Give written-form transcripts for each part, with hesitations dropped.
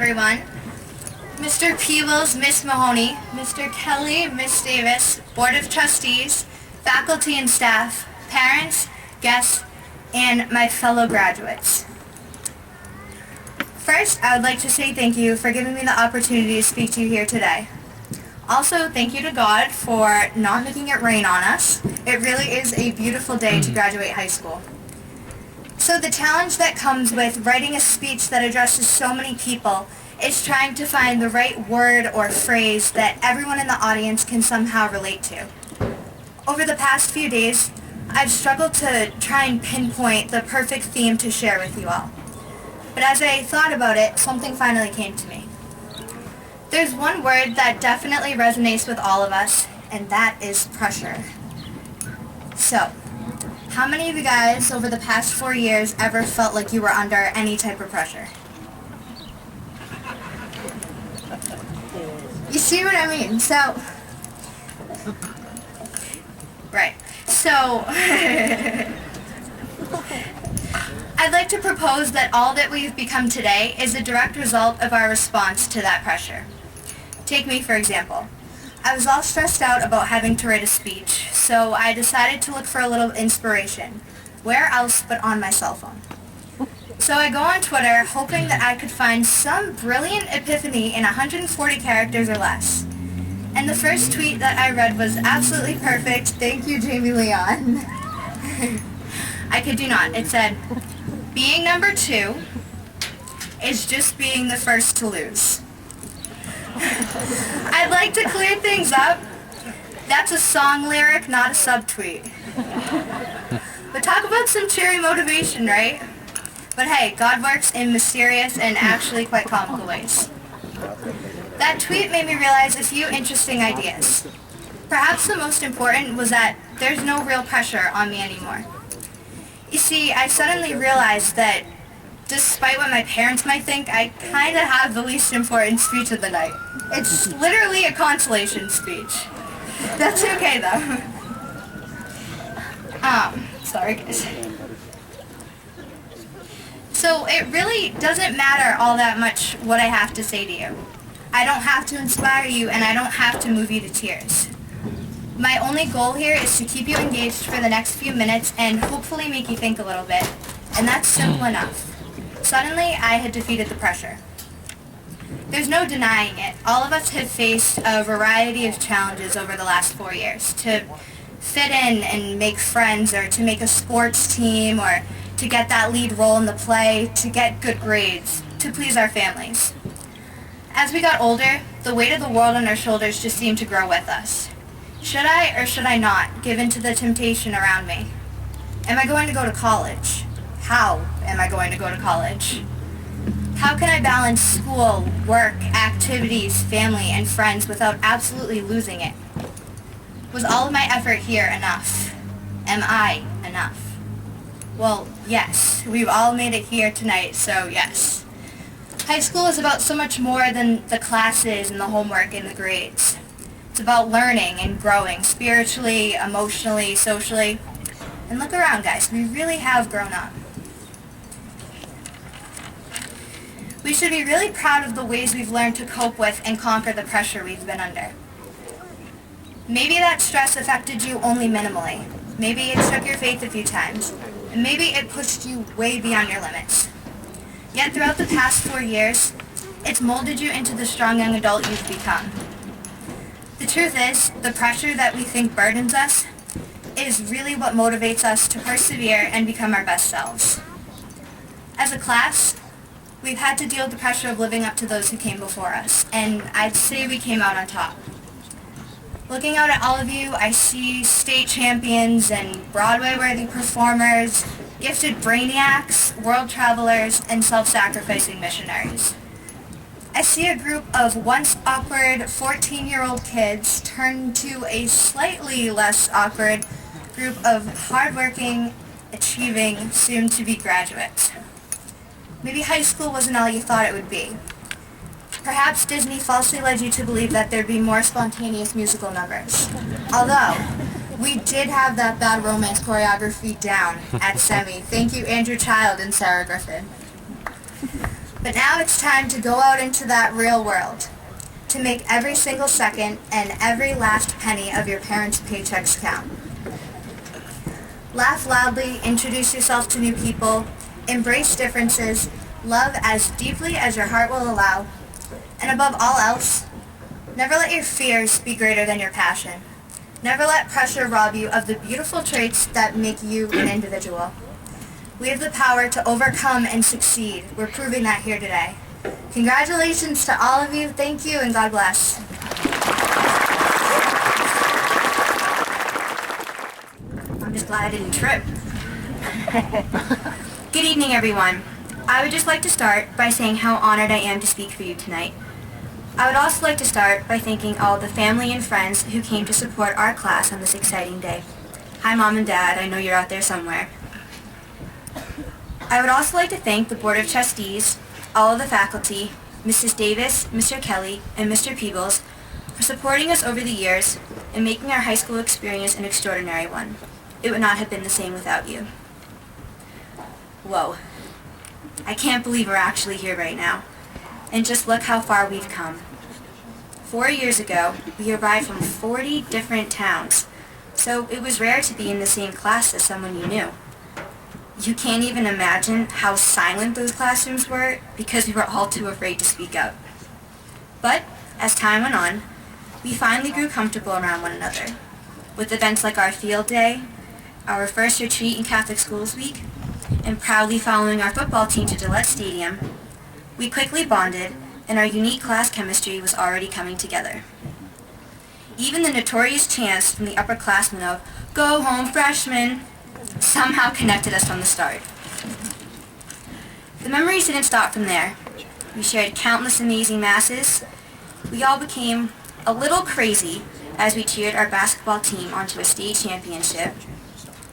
everyone. Mr. Peebles, Miss Mahoney, Mr. Kelly, Miss Davis, Board of Trustees, faculty and staff, parents, guests, and my fellow graduates. First, I would like to say thank you for giving me the opportunity to speak to you here today. Also, thank you to God for not making it rain on us. It really is a beautiful day to graduate high school. So the challenge that comes with writing a speech that addresses so many people is trying to find the right word or phrase that everyone in the audience can somehow relate to. Over the past few days, I've struggled to try and pinpoint the perfect theme to share with you all. But as I thought about it, something finally came to me. There's one word that definitely resonates with all of us, and that is pressure. So, how many of you guys over the past 4 years ever felt like you were under any type of pressure? You see what I mean? Right. I'd like to propose that all that we've become today is a direct result of our response to that pressure. Take me, for example. I was all stressed out about having to write a speech, so I decided to look for a little inspiration. Where else but on my cell phone? So I go on Twitter, hoping that I could find some brilliant epiphany in 140 characters or less. And the first tweet that I read was absolutely perfect. Thank you, Jamie Leon. I kid you not. It said, "Being number 2 is just being the first to lose." I'd like to clear things up. That's a song lyric, not a subtweet. But talk about some cheery motivation, right? But hey, God works in mysterious and actually quite comical ways. That tweet made me realize a few interesting ideas. Perhaps the most important was that there's no real pressure on me anymore. You see, I suddenly realized that despite what my parents might think, I kind of have the least important speech of the night. It's literally a consolation speech. That's okay though. Sorry guys. So it really doesn't matter all that much what I have to say to you. I don't have to inspire you and I don't have to move you to tears. My only goal here is to keep you engaged for the next few minutes and hopefully make you think a little bit. And that's simple enough. Suddenly, I had defeated the pressure. There's no denying it. All of us have faced a variety of challenges over the last 4 years. To fit in and make friends, or to make a sports team, or to get that lead role in the play, to get good grades, to please our families. As we got older, the weight of the world on our shoulders just seemed to grow with us. Should I or should I not give in to the temptation around me? Am I going to go to college? How am I going to go to college? How can I balance school, work, activities, family, and friends without absolutely losing it? Was all of my effort here enough? Am I enough? Well, yes. We've all made it here tonight, so yes. High school is about so much more than the classes and the homework and the grades. It's about learning and growing spiritually, emotionally, socially. And look around, guys. We really have grown up. We should be really proud of the ways we've learned to cope with and conquer the pressure we've been under. Maybe that stress affected you only minimally. Maybe it shook your faith a few times. And maybe it pushed you way beyond your limits. Yet throughout the past 4 years, it's molded you into the strong young adult you've become. The truth is, the pressure that we think burdens us is really what motivates us to persevere and become our best selves. As a class, we've had to deal with the pressure of living up to those who came before us, and I'd say we came out on top. Looking out at all of you, I see state champions and Broadway-worthy performers, gifted brainiacs, world travelers, and self-sacrificing missionaries. I see a group of once awkward 14-year-old kids turn to a slightly less awkward group of hardworking, achieving, soon-to-be graduates. Maybe high school wasn't all you thought it would be. Perhaps Disney falsely led you to believe that there'd be more spontaneous musical numbers. Although, we did have that bad romance choreography down at Semi. Thank you, Andrew Child and Sarah Griffin. But now it's time to go out into that real world, to make every single second and every last penny of your parents' paychecks count. Laugh loudly, introduce yourself to new people, embrace differences, love as deeply as your heart will allow, and above all else, never let your fears be greater than your passion. Never let pressure rob you of the beautiful traits that make you an individual. We have the power to overcome and succeed. We're proving that here today. Congratulations to all of you. Thank you, and God bless. I'm just glad I didn't trip. Good evening, everyone. I would just like to start by saying how honored I am to speak for you tonight. I would also like to start by thanking all the family and friends who came to support our class on this exciting day. Hi, Mom and Dad. I know you're out there somewhere. I would also like to thank the Board of Trustees, all of the faculty, Mrs. Davis, Mr. Kelly, and Mr. Peebles for supporting us over the years and making our high school experience an extraordinary one. It would not have been the same without you. Whoa. I can't believe we're actually here right now. And just look how far we've come. 4 years ago, we arrived from 40 different towns, so it was rare to be in the same class as someone you knew. You can't even imagine how silent those classrooms were because we were all too afraid to speak up. But as time went on, we finally grew comfortable around one another. With events like our field day, our first retreat in Catholic Schools Week, and proudly following our football team to Gillette Stadium, we quickly bonded, and our unique class chemistry was already coming together. Even the notorious chants from the upperclassmen of, "Go home, freshmen," somehow connected us from the start. The memories didn't stop from there. We shared countless amazing masses. We all became a little crazy as we cheered our basketball team onto a state championship.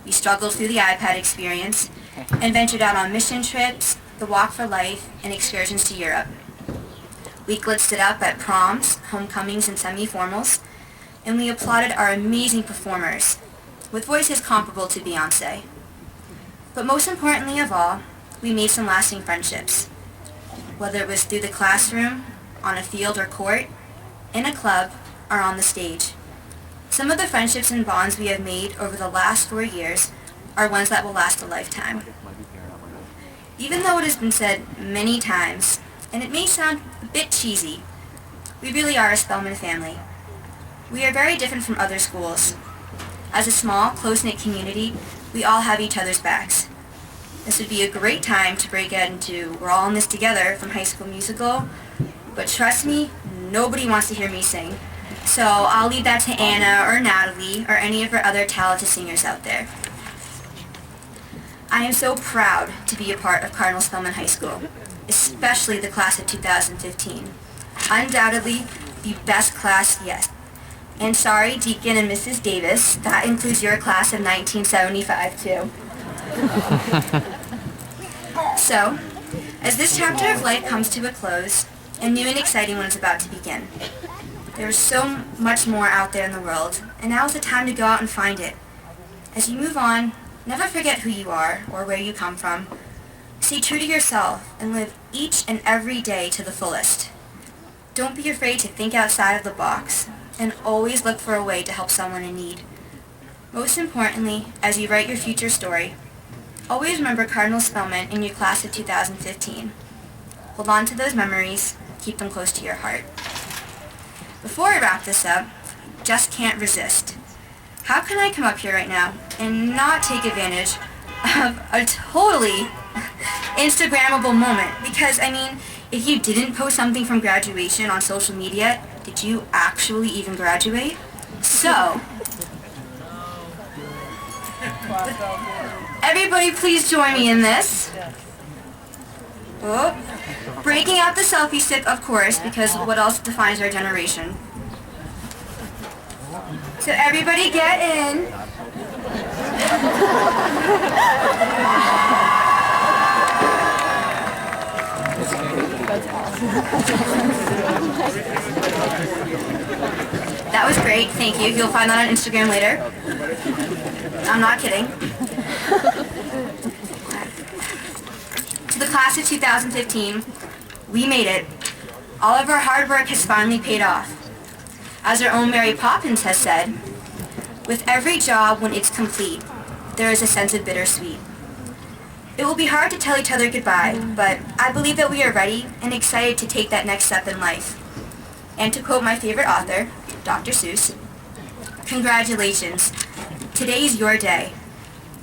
We struggled through the iPad experience and ventured out on mission trips, the Walk for Life, and excursions to Europe. We glitzed it up at proms, homecomings, and semi-formals, and we applauded our amazing performers, with voices comparable to Beyoncé. But most importantly of all, we made some lasting friendships. Whether it was through the classroom, on a field or court, in a club, or on the stage. Some of the friendships and bonds we have made over the last 4 years are ones that will last a lifetime. Even though it has been said many times, and it may sound a bit cheesy, we really are a Spellman family. We are very different from other schools. As a small, close-knit community, we all have each other's backs. This would be a great time to break out into "We're all in this together" from High School Musical, but trust me, nobody wants to hear me sing. So I'll leave that to Anna or Natalie or any of our other talented singers out there. I am so proud to be a part of Cardinal Spellman High School, especially the class of 2015. Undoubtedly, the best class yet. And sorry, Deacon and Mrs. Davis, that includes your class of 1975 too. So, as this chapter of life comes to a close, a new and exciting one is about to begin. There is so much more out there in the world, and now is the time to go out and find it. As you move on, never forget who you are or where you come from. Stay true to yourself and live each and every day to the fullest. Don't be afraid to think outside of the box, and always look for a way to help someone in need. Most importantly, as you write your future story, always remember Cardinal Spellman in your class of 2015. Hold on to those memories, keep them close to your heart. Before I wrap this up, just can't resist. How can I come up here right now and not take advantage of a totally Instagrammable moment? Because, I mean, if you didn't post something from graduation on social media, did you actually even graduate? So, everybody please join me in this. Oh, breaking out the selfie stick, of course, because what else defines our generation? So everybody get in. That was great, thank you. You'll find that on Instagram later. I'm not kidding. To the class of 2015, We made it. All of our hard work has finally paid off. As our own Mary Poppins has said, with every job when it's complete, there is a sense of bittersweet. It will be hard to tell each other goodbye, but I believe that we are ready and excited to take that next step in life. And to quote my favorite author, Dr. Seuss, congratulations. Today is your day.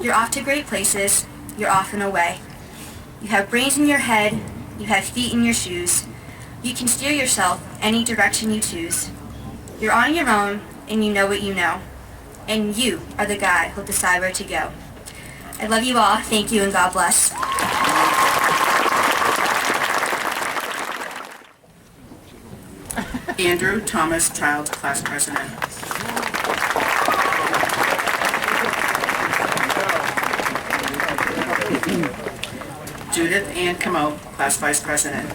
You're off to great places. You're off and away. You have brains in your head. You have feet in your shoes. You can steer yourself any direction you choose. You're on your own, and you know what you know. And you are the guy who'll decide where to go. I love you all. Thank you, and God bless. Andrew Thomas, Child Class President. Judith Ann Camo, Class Vice President.